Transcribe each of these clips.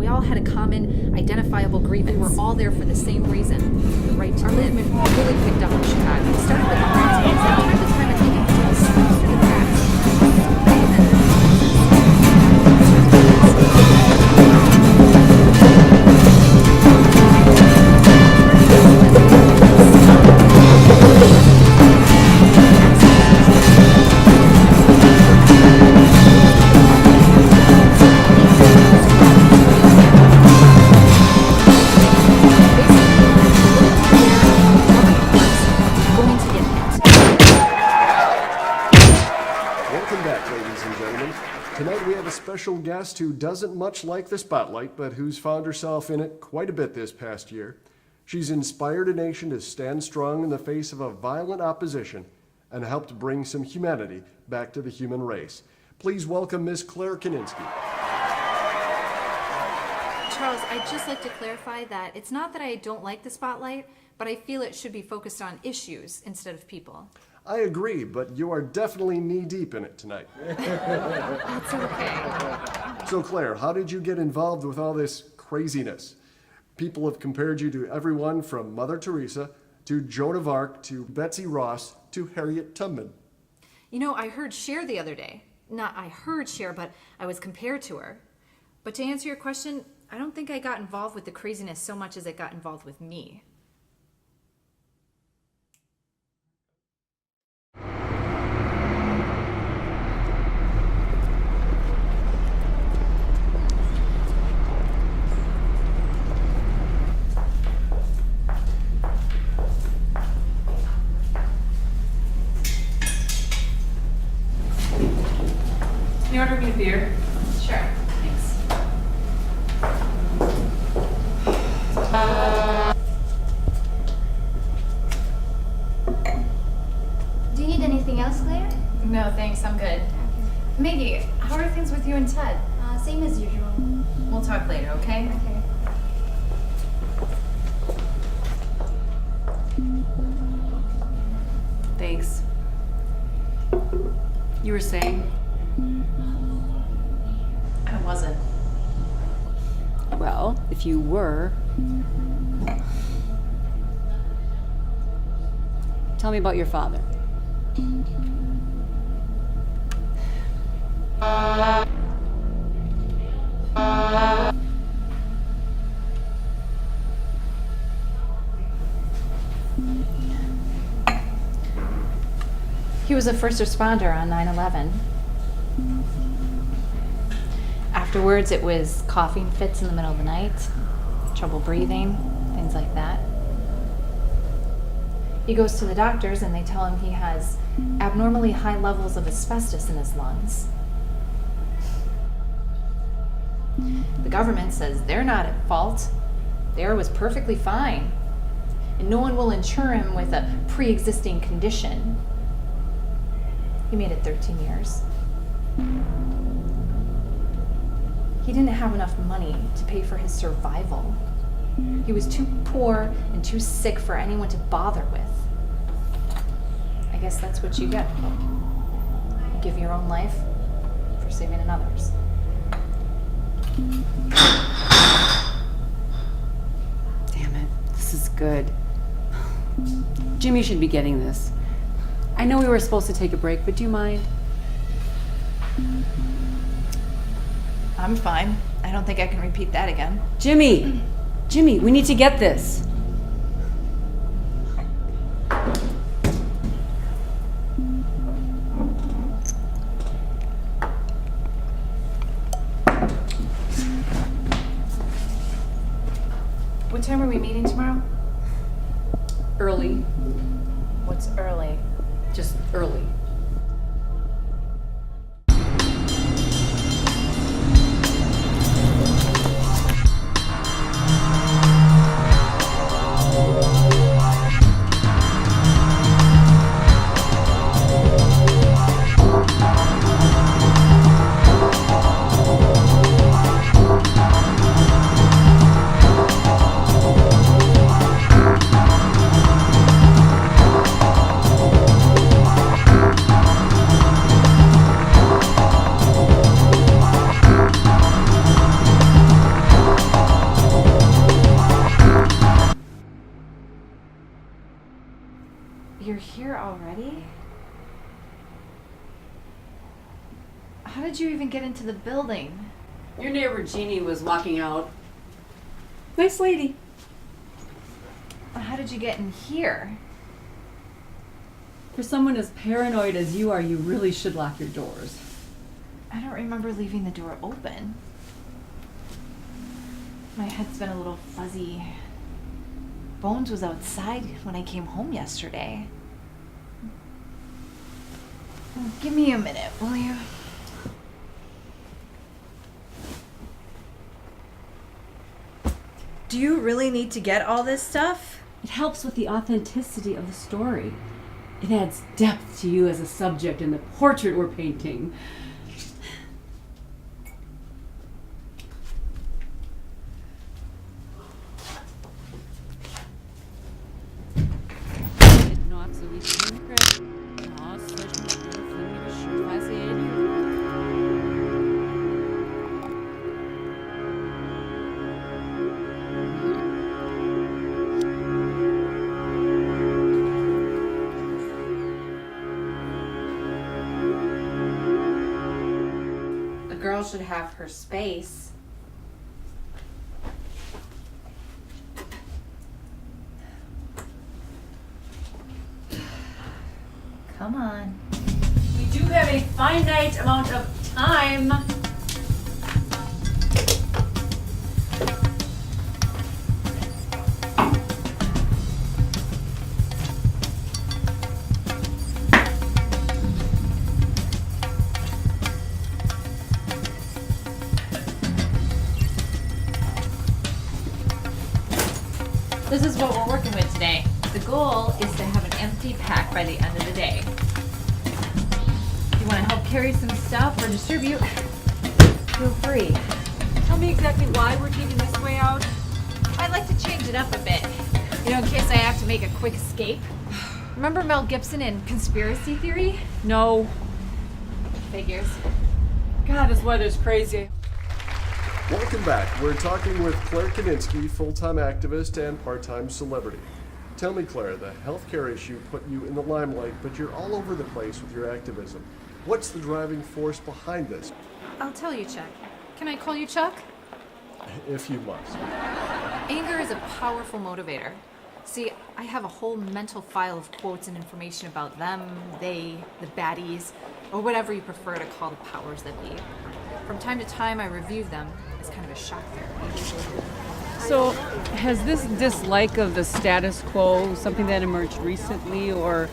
We all had a common, identifiable grievance. We were all there for the same reason, the right to live. Our movement really picked up in Chicago. It started with the grants, and at the time I think it was through the cracks. Special guest who doesn't much like the spotlight, but who's found herself in it quite a bit this past year. She's inspired a nation to stand strong in the face of a violent opposition and helped bring some humanity back to the human race. Please welcome Miss Claire Kaninsky. Charles, I'd just like to clarify that it's not that I don't like the spotlight, but I feel it should be focused on issues instead of people. I agree, but you are definitely knee-deep in it tonight. That's okay. So Claire, how did you get involved with all this craziness? People have compared you to everyone from Mother Teresa to Joan of Arc to Betsy Ross to Harriet Tubman. You know, I heard Cher the other day. Not I heard Cher, but I was compared to her. But to answer your question, I don't think I got involved with the craziness so much as it got involved with me. Can you order me a beer? Sure, thanks. Do you need anything else, Claire? No, thanks, I'm good. Maggie, how are things with you and Ted? Same as usual. We'll talk later, okay? Okay. Thanks. You were saying? I wasn't. Well, if you were, tell me about your father. He was a first responder on 9/11. Afterwards, it was coughing fits in the middle of the night, trouble breathing, things like that. He goes to the doctors and they tell him he has abnormally high levels of asbestos in his lungs. The government says they're not at fault. The air was perfectly fine. And no one will insure him with a pre-existing condition. He made it 13 years. He didn't have enough money to pay for his survival. He was too poor and too sick for anyone to bother with. I guess that's what you get. You give your own life for saving another's. Damn it, this is good. Jimmy should be getting this. I know we were supposed to take a break, but do you mind? I'm fine. I don't think I can repeat that again. Jimmy! Jimmy, we need to get this. What time are we meeting tomorrow? Early. What's early? Just early. did you even get into the building? Your neighbor Jeannie was walking out. Nice lady. How did you get in here? For someone as paranoid as you are, you really should lock your doors. I don't remember leaving the door open. My head's been a little fuzzy. Bones was outside when I came home yesterday. Give me a minute, will you? Do you really need to get all this stuff? It helps with the authenticity of the story. It adds depth to you as a subject in the portrait we're painting. A girl should have her space. Come on. We do have a finite amount of time. This is what we're working with today. The goal is to have an empty pack by the end of the day. If you want to help carry some stuff or distribute, feel free. Tell me exactly why we're taking this way out. I'd like to change it up a bit. You know, in case I have to make a quick escape. Remember Mel Gibson in Conspiracy Theory? No. Figures. God, this weather's crazy. Welcome back. We're talking with Claire Kaninsky, full-time activist and part-time celebrity. Tell me, Claire, the healthcare issue put you in the limelight, but you're all over the place with your activism. What's the driving force behind this, I'll tell you, Chuck. Can I call you Chuck? if you must? Anger is a powerful motivator. See, I have a whole mental file of quotes and information about them, they, the baddies, or whatever you prefer to call the powers that be. From time to time, I review them as kind of a shock therapy. So, has this dislike of the status quo something that emerged recently, or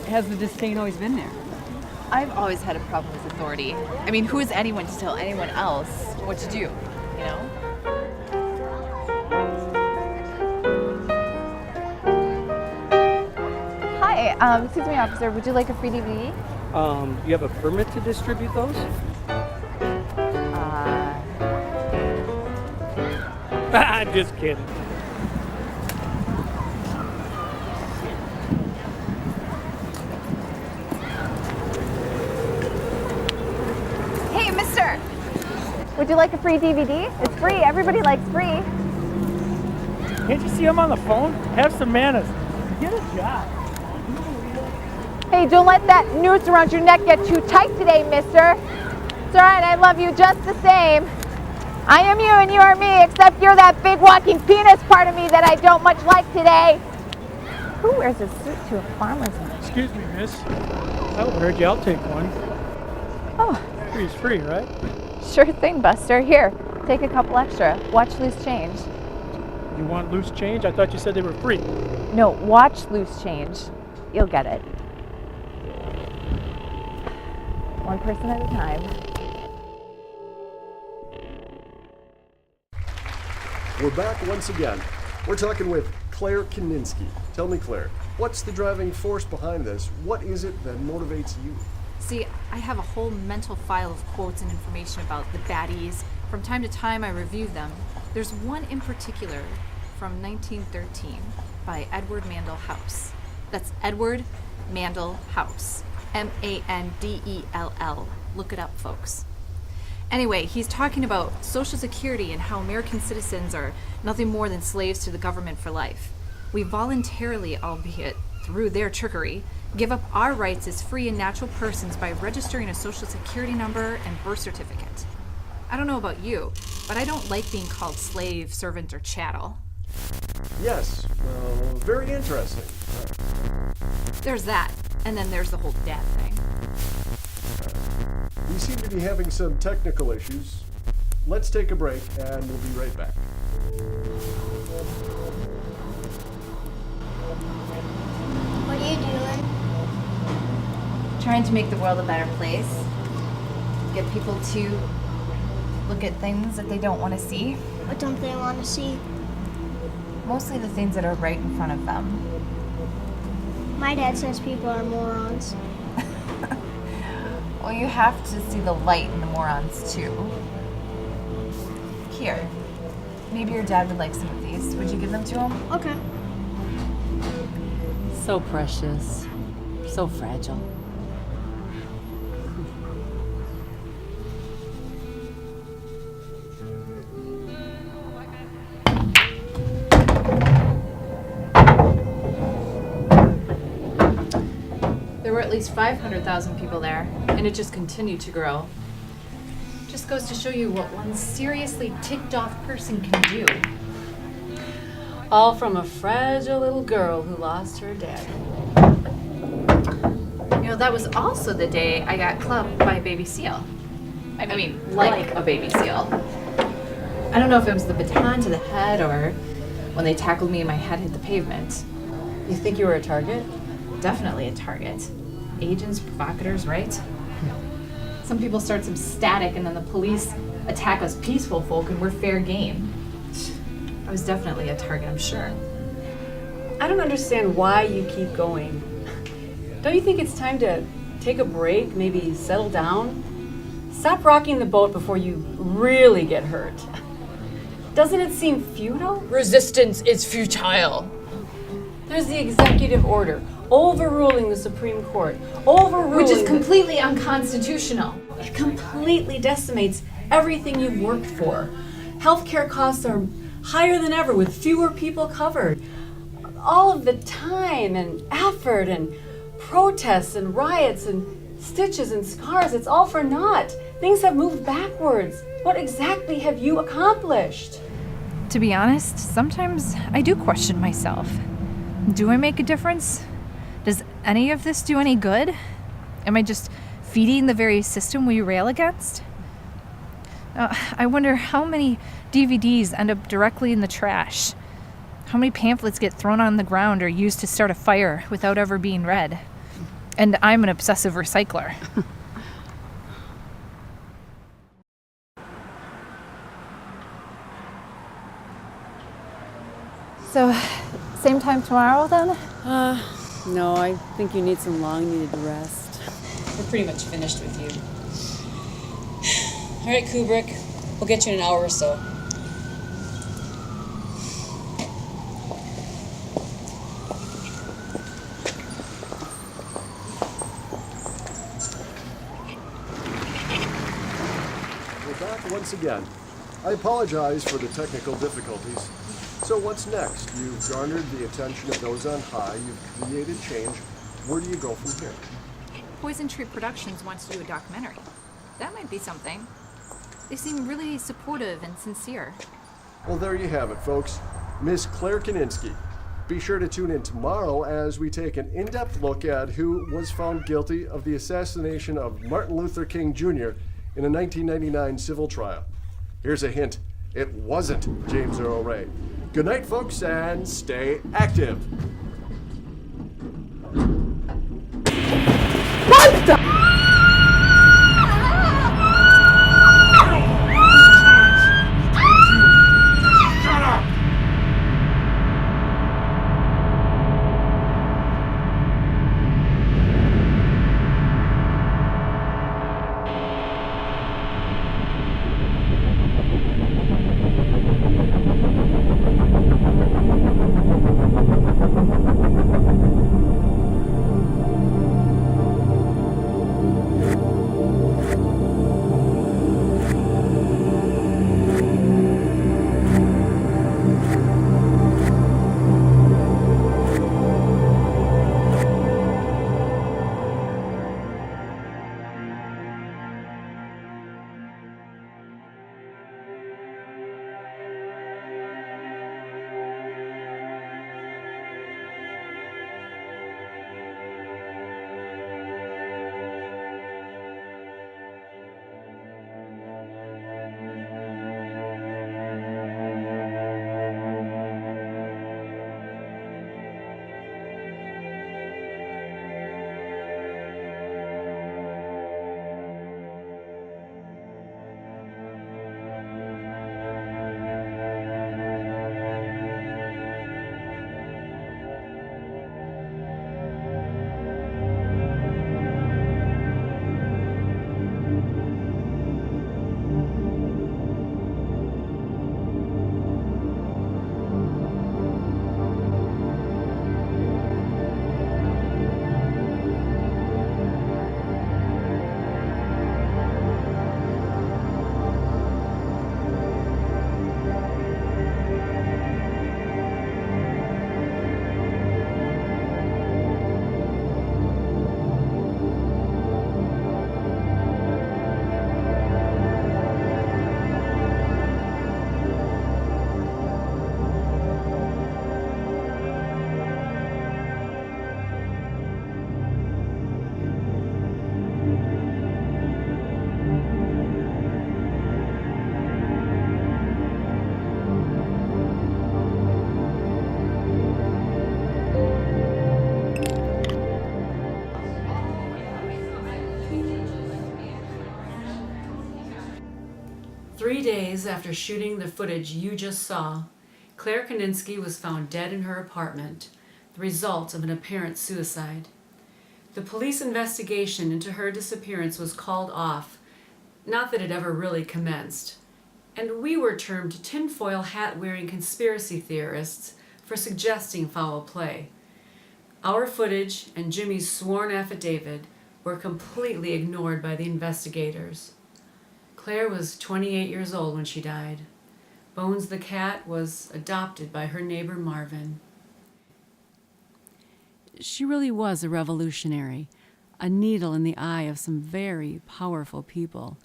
has the disdain always been there? I've always had a problem with authority. I mean, who is anyone to tell anyone else what to do, you know? Hi, excuse me, officer, would you like a free DVD? You have a permit to distribute those? I'm just kidding. Hey, mister! Would you like a free DVD? It's free. Everybody likes free. Can't you see I'm on the phone? Have some manners. Get a job. Hey, don't let that noose around your neck get too tight today, mister. It's alright, I love you just the same. I am you and you are me, except you're that big walking penis part of me that I don't much like today. Who wears a suit to a farmer's market? Excuse me, miss. I overheard you. I'll take one. Oh, Free's free, right? sure thing, Buster. Here, take a couple extra. Watch loose change. You want loose change? I thought you said they were free. No, watch loose change. You'll get it. One person at a time. We're back once again. We're talking with Claire Kaninsky. Tell me, Claire, what's the driving force behind this? What is it that motivates you? See, I have a whole mental file of quotes and information about the baddies. From time to time, I review them. There's one in particular from 1913 by Edward Mandell House. That's Edward Mandell House. Mandell. Look it up, folks. Anyway, he's talking about Social Security and how American citizens are nothing more than slaves to the government for life. We voluntarily, albeit through their trickery, give up our rights as free and natural persons by registering a social security number and birth certificate. I don't know about you, but I don't like being called slave, servant, or chattel. Yes, very interesting. There's that, and then there's the whole dad thing. We seem to be having some technical issues. Let's take a break, and we'll be right back. What are you doing? Trying to make the world a better place. Get people to look at things that they don't want to see. What don't they want to see? Mostly the things that are right in front of them. My dad says people are morons. Well, you have to see the light in the morons, too. Here. Maybe your dad would like some of these. Would you give them to him? Okay. So precious. So fragile. There were at least 500,000 people there, and it just continued to grow. Just goes to show you what one seriously ticked off person can do. All from a fragile little girl who lost her dad. You know, that was also the day I got clubbed by a baby seal. I mean, like a baby seal. I don't know if it was the baton to the head or when they tackled me and my head hit the pavement. You think you were a target? Definitely a target. Agents, provocateurs, right? Some people start some static and then the police attack us peaceful folk and we're fair game. I was definitely a target, I'm sure. I don't understand why you keep going. Don't you think it's time to take a break, maybe settle down? Stop rocking the boat before you really get hurt. Doesn't it seem futile? Resistance is futile. There's the executive order, overruling the Supreme Court, overruling Which is completely unconstitutional. It completely decimates everything you've worked for. Healthcare costs are higher than ever with fewer people covered. All of the time and effort and protests and riots and stitches and scars, it's all for naught. Things have moved backwards. What exactly have you accomplished? To be honest, sometimes I do question myself. Do I make a difference? Does any of this do any good? Am I just feeding the very system we rail against? I wonder how many DVDs end up directly in the trash. How many pamphlets get thrown on the ground or used to start a fire without ever being read? And I'm an obsessive recycler. So, same time tomorrow then? No, I think you need some long-needed rest. We're pretty much finished with you. All right, Kubrick. We'll get you in an hour or so. We're back once again. I apologize for the technical difficulties. So what's next? You've garnered the attention of those on high, you've created change. Where do you go from here? Poison Tree Productions wants to do a documentary. That might be something. They seem really supportive and sincere. Well, there you have it, folks. Miss Claire Kaninsky. Be sure to tune in tomorrow as we take an in-depth look at who was found guilty of the assassination of Martin Luther King Jr. in a 1999 civil trial. Here's a hint. It wasn't James Earl Ray. Good night, folks, and stay active. Thank you. days after shooting the footage you just saw, Claire Kandinsky was found dead in her apartment, the result of an apparent suicide. The police investigation into her disappearance was called off, not that it ever really commenced, and we were termed tinfoil hat-wearing conspiracy theorists for suggesting foul play. Our footage and Jimmy's sworn affidavit were completely ignored by the investigators. Claire was 28 years old when she died. Bones the cat was adopted by her neighbor Marvin. She really was a revolutionary, a needle in the eye of some very powerful people.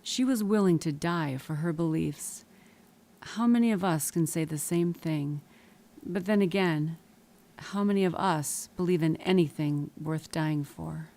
She was willing to die for her beliefs. How many of us can say the same thing? But then again, how many of us believe in anything worth dying for?